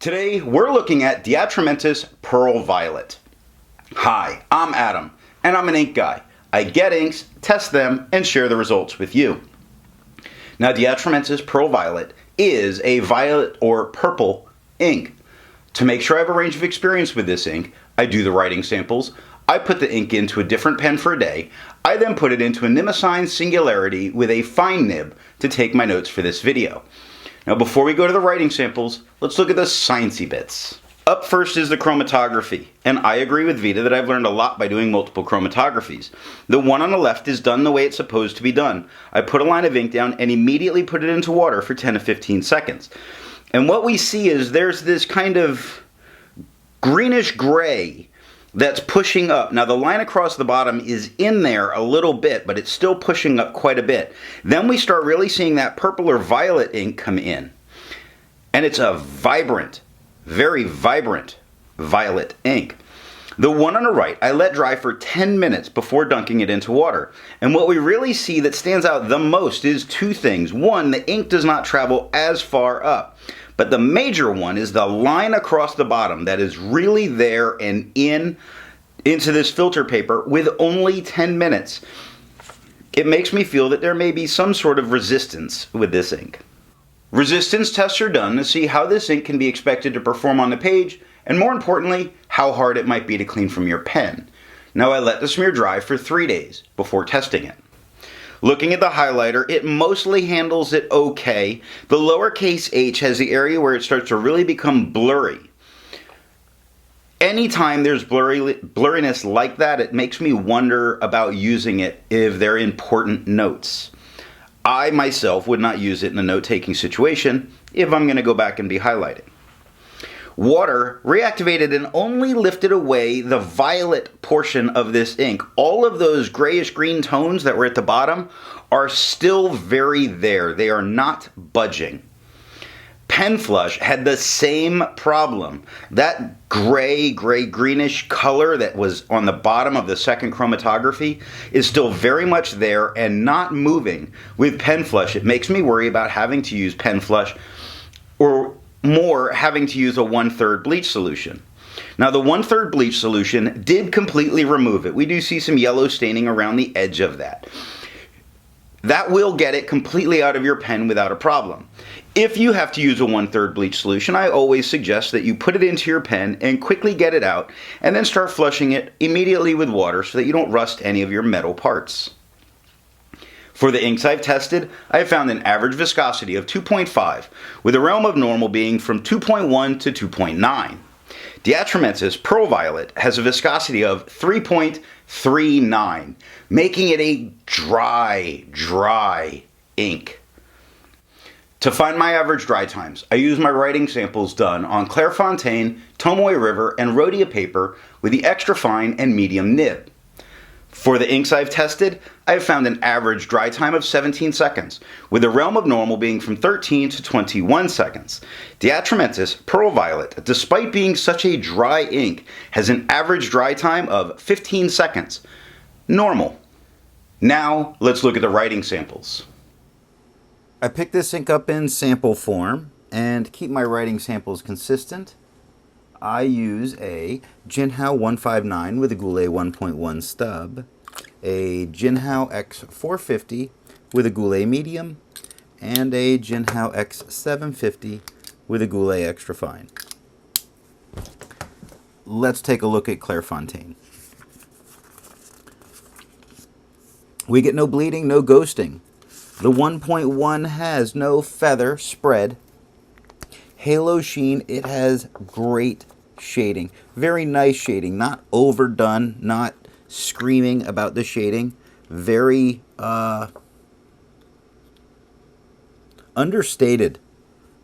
Today, we're looking at the Atramentis Pearl Violet. Hi, I'm Adam, and I'm an ink guy. I get inks, test them, and share the results with you. Now, the Atramentis Pearl Violet is a violet or purple ink. To make sure I have a range of experience with this ink, I do the writing samples, I put the ink into a different pen for a day, I then put it into a nib Singularity with a fine nib to take my notes for this video. Now before we go to the writing samples, let's look at the sciencey bits. Up first is the chromatography, and I agree with Vita that I've learned a lot by doing multiple chromatographies. The one on the left is done the way it's supposed to be done. I put a line of ink down and immediately put it into water for 10 to 15 seconds. And what we see is there's this kind of greenish gray that's pushing up. Now the line across the bottom is in there a little bit, but it's still pushing up quite a bit. Then we start really seeing that purple or violet ink come in. And it's a vibrant, very vibrant violet ink. The one on the right, I let dry for 10 minutes before dunking it into water. And what we really see that stands out the most is two things. One, the ink does not travel as far up. But the major one is the line across the bottom that is really there and into this filter paper with only 10 minutes. It makes me feel that there may be some sort of resistance with this ink. Resistance tests are done to see how this ink can be expected to perform on the page, and more importantly, how hard it might be to clean from your pen. Now I let the smear dry for 3 days before testing it. Looking at the highlighter, it mostly handles it okay. The lowercase h has the area where it starts to really become blurry. Anytime there's blurriness like that, it makes me wonder about using it if they're important notes. I myself would not use it in a note-taking situation if I'm going to go back and be highlighting. Water reactivated and only lifted away the violet portion of this ink. All of those grayish green tones that were at the bottom are still very there. They are not budging. Pen Flush had the same problem. That greenish color that was on the bottom of the second chromatography is still very much there and not moving. With Pen Flush, it makes me worry about having to use Pen Flush or more having to use a 1/3 bleach solution. Now the 1/3 bleach solution did completely remove it. We do see some yellow staining around the edge of that. That will get it completely out of your pen without a problem. If you have to use a 1/3 bleach solution, I always suggest that you put it into your pen and quickly get it out and then start flushing it immediately with water so that you don't rust any of your metal parts. For the inks I've tested, I have found an average viscosity of 2.5, with a realm of normal being from 2.1 to 2.9. The Atramentis Pearl Violet has a viscosity of 3.39, making it a dry ink. To find my average dry times, I use my writing samples done on Clairefontaine, Tomoe River, and Rhodia paper with the extra fine and medium nib. For the inks I've tested, I have found an average dry time of 17 seconds, with the realm of normal being from 13 to 21 seconds. The Atramentis Pearl Violet, despite being such a dry ink, has an average dry time of 15 seconds. Normal. Now, let's look at the writing samples. I picked this ink up in sample form, and to keep my writing samples consistent, I use a Jinhao 159 with a Goulet 1.1 stub, a Jinhao X450 with a Goulet medium, and a Jinhao X750 with a Goulet extra fine. Let's take a look at Clairefontaine. We get no bleeding, no ghosting. The 1.1 has no feather spread. Halo sheen, it has great shading. Very nice shading, not overdone, not screaming about the shading. Very understated.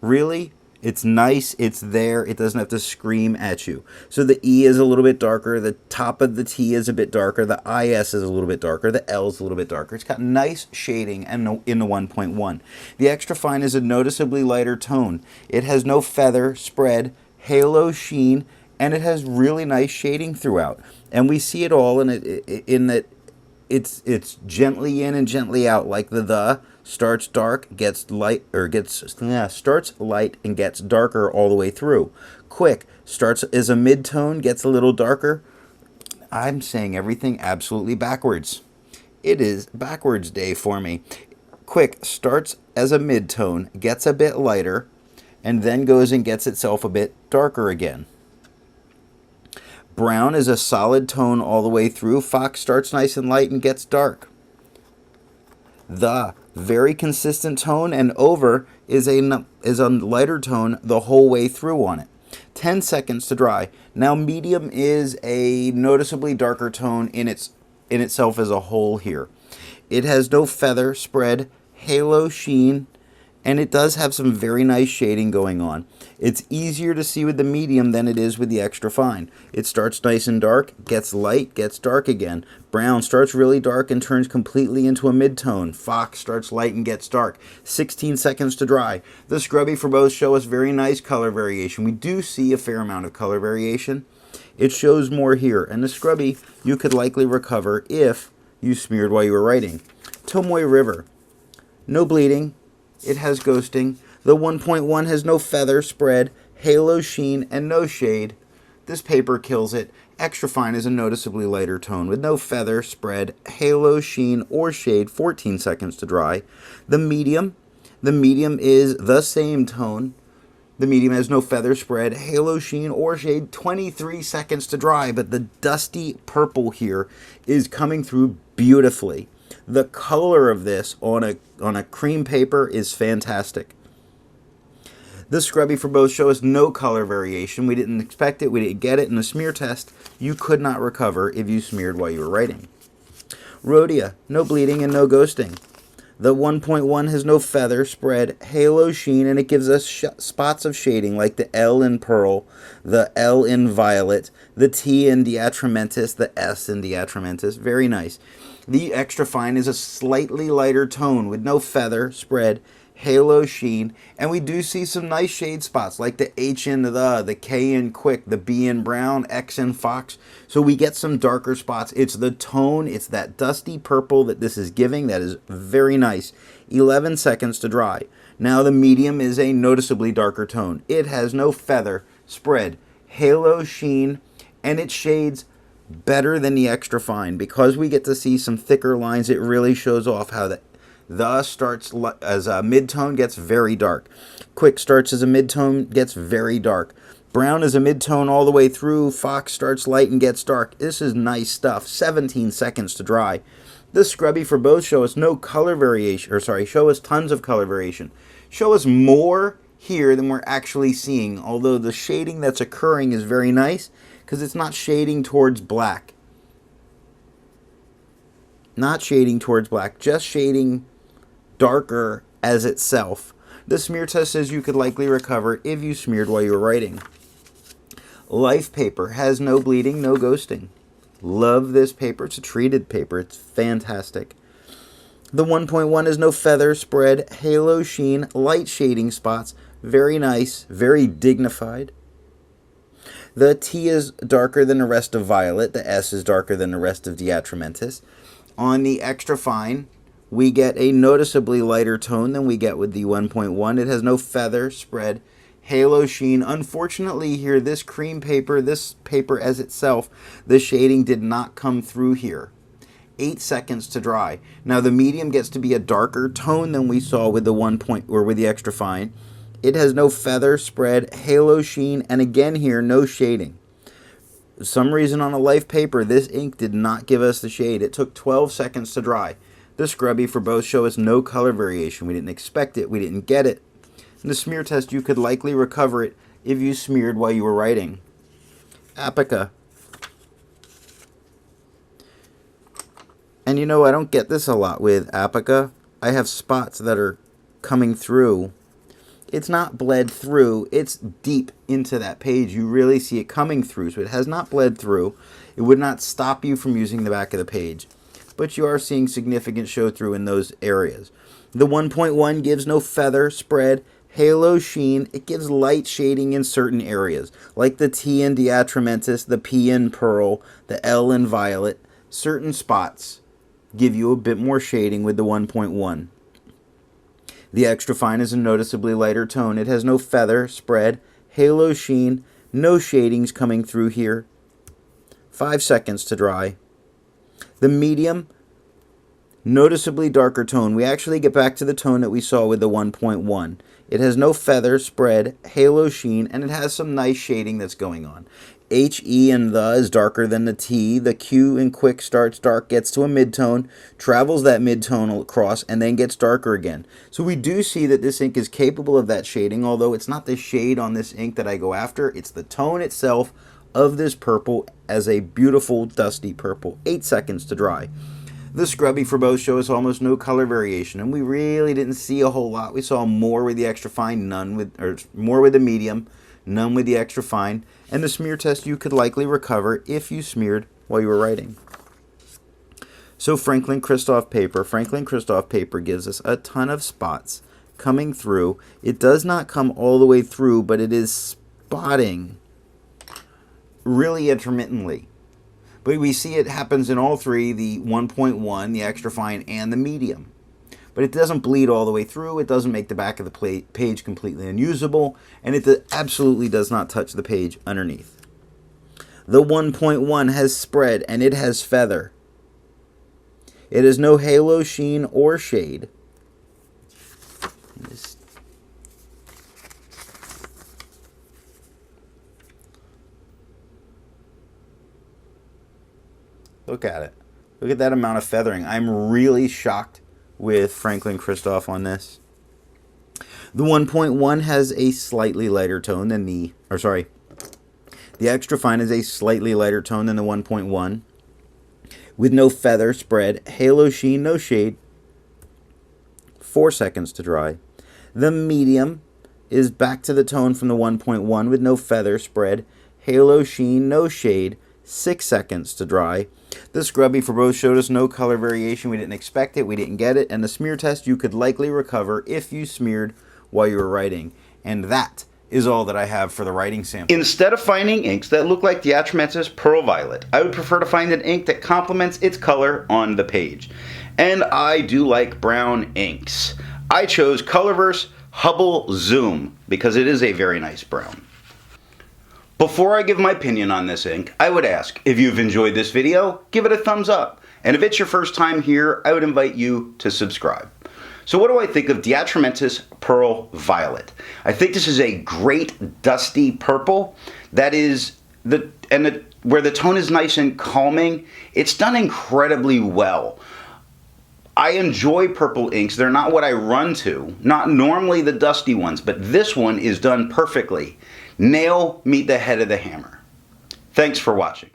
Really, it's nice, it's there, it doesn't have to scream at you. So the E is a little bit darker, the top of the T is a bit darker, the IS is a little bit darker, the L is a little bit darker. It's got nice shading in the 1.1. The extra fine is a noticeably lighter tone. It has no feather spread, halo sheen, and it has really nice shading throughout. And we see it all in that it's gently in and gently out, like the Starts dark, gets light, or starts light and gets darker all the way through. Quick starts as a mid-tone, gets a little darker. I'm saying everything absolutely backwards. It is backwards day for me. Quick starts as a mid-tone, gets a bit lighter, and then goes and gets itself a bit darker again. Brown is a solid tone all the way through. Fox starts nice and light and gets dark. The very consistent tone, and over is a lighter tone the whole way through on it. 10 seconds to dry. Now medium is a noticeably darker tone in itself as a whole here. It has no feather, spread, halo, sheen, and it does have some very nice shading going on. It's easier to see with the medium than it is with the extra fine. It starts nice and dark, gets light, gets dark again. Brown starts really dark and turns completely into a mid-tone. Fox starts light and gets dark. 16 seconds to dry. The scrubby for both show us very nice color variation. We do see a fair amount of color variation. It shows more here, and the scrubby you could likely recover if you smeared while you were writing. Tomoe River. No bleeding. It has ghosting. The 1.1 has no feather, spread, halo, sheen, and no shade. This paper kills it. Extra fine is a noticeably lighter tone with no feather, spread, halo, sheen, or shade. 14 seconds to dry. The medium is the same tone. The medium has no feather, spread, halo, sheen, or shade. 23 seconds to dry, but the dusty purple here is coming through beautifully. The color of this on a cream paper is fantastic. The scrubby for both show us no color variation. We didn't expect it. We didn't get it. In the smear test, you could not recover if you smeared while you were writing. Rhodia, no bleeding and no ghosting. The 1.1 has no feather, spread, halo, sheen, and it gives us spots of shading like the L in Pearl, the L in Violet, the T in Atramentis, the S in Atramentis. Very nice. The extra fine is a slightly lighter tone with no feather, spread, halo, sheen, and we do see some nice shade spots like the H in the K in Quick, the B in Brown, X in Fox. So we get some darker spots. It's the tone, it's that dusty purple that this is giving that is very nice. 11 seconds to dry. Now the medium is a noticeably darker tone. It has no feather, spread, halo, sheen, and it shades better than the extra fine. Because we get to see some thicker lines, it really shows off how the starts as a mid-tone, gets very dark. Quick starts as a mid-tone, gets very dark. Brown is a mid-tone all the way through. Fox starts light and gets dark. This is nice stuff. 17 seconds to dry. The scrubby for both show us no color variation, show us tons of color variation. Show us more here than we're actually seeing, although the shading that's occurring is very nice because it's not shading towards black. Not shading towards black, just shading darker as itself. The smear test says you could likely recover if you smeared while you were writing. Life paper has no bleeding, no ghosting. Love this paper. It's a treated paper. It's fantastic. The 1.1 is no feather, spread, halo, sheen, light shading spots. Very nice, very dignified. The T is darker than the rest of Violet. The S is darker than the rest of Atramentis. On the extra fine, we get a noticeably lighter tone than we get with the 1.1. It has no feather, spread, halo, sheen. Unfortunately here, this cream paper, this paper as itself, the shading did not come through here. 8 seconds to dry. Now the medium gets to be a darker tone than we saw with the with the extra fine. It has no feather, spread, halo, sheen, and again here, no shading. For some reason on a life paper, this ink did not give us the shade. It took 12 seconds to dry. The scrubby for both show us no color variation. We didn't expect it. We didn't get it. In the smear test, you could likely recover it if you smeared while you were writing. Apica. And you know, I don't get this a lot with Apica. I have spots that are coming through. It's not bled through. It's deep into that page. You really see it coming through. So it has not bled through. It would not stop you from using the back of the page. But you are seeing significant show through in those areas. The 1.1 gives no feather, spread, halo, sheen. It gives light shading in certain areas, like the T in Atramentis, the P in Pearl, the L in Violet. Certain spots give you a bit more shading with the 1.1. The extra fine is a noticeably lighter tone. It has no feather, spread, halo sheen, no shadings coming through here. 5 seconds to dry. The medium, noticeably darker tone. We actually get back to the tone that we saw with the 1.1. It has no feather, spread, halo sheen, and it has some nice shading that's going on. H, E, and the is darker than the T. The Q in quick starts dark, gets to a midtone, travels that midtone across, and then gets darker again. So we do see that this ink is capable of that shading, although it's not the shade on this ink that I go after. It's the tone itself of this purple as a beautiful dusty purple. 8 seconds to dry. The scrubby for both show us almost no color variation, and we really didn't see a whole lot. We saw more with the extra fine, more with the medium, none with the extra fine, and the smear test you could likely recover if you smeared while you were writing. So Kristof paper gives us a ton of spots coming through. It does not come all the way through, but it is spotting really intermittently. But we see it happens in all three, the 1.1, the extra fine, and the medium. But it doesn't bleed all the way through, it doesn't make the back of the page completely unusable, and it absolutely does not touch the page underneath. The 1.1 has spread, and it has feather. It has no halo, sheen, or shade. Look at it. Look at that amount of feathering. I'm really shocked with Kristof on this. The 1.1 has a slightly lighter tone than the extra fine is a slightly lighter tone than the 1.1. With no feather, spread, halo sheen, no shade. 4 seconds to dry. The medium is back to the tone from the 1.1 with no feather, spread, halo sheen, no shade. 6 seconds to dry. The scrubby for both showed us no color variation. We didn't expect it, we didn't get it, and the smear test you could likely recover if you smeared while you were writing. And that is all that I have for the writing sample. Instead of finding inks that look like the Atramentis Pearl Violet, I would prefer to find an ink that complements its color on the page. And I do like brown inks. I chose Colorverse Hubble Zoom because it is a very nice brown. Before I give my opinion on this ink, I would ask, if you've enjoyed this video, give it a thumbs up. And if it's your first time here, I would invite you to subscribe. So what do I think of the Atramentis Pearl Violet? I think this is a great dusty purple that is where the tone is nice and calming. It's done incredibly well. I enjoy purple inks. They're not what I run to, not normally the dusty ones, but this one is done perfectly. Nail meet the head of the hammer. Thanks for watching.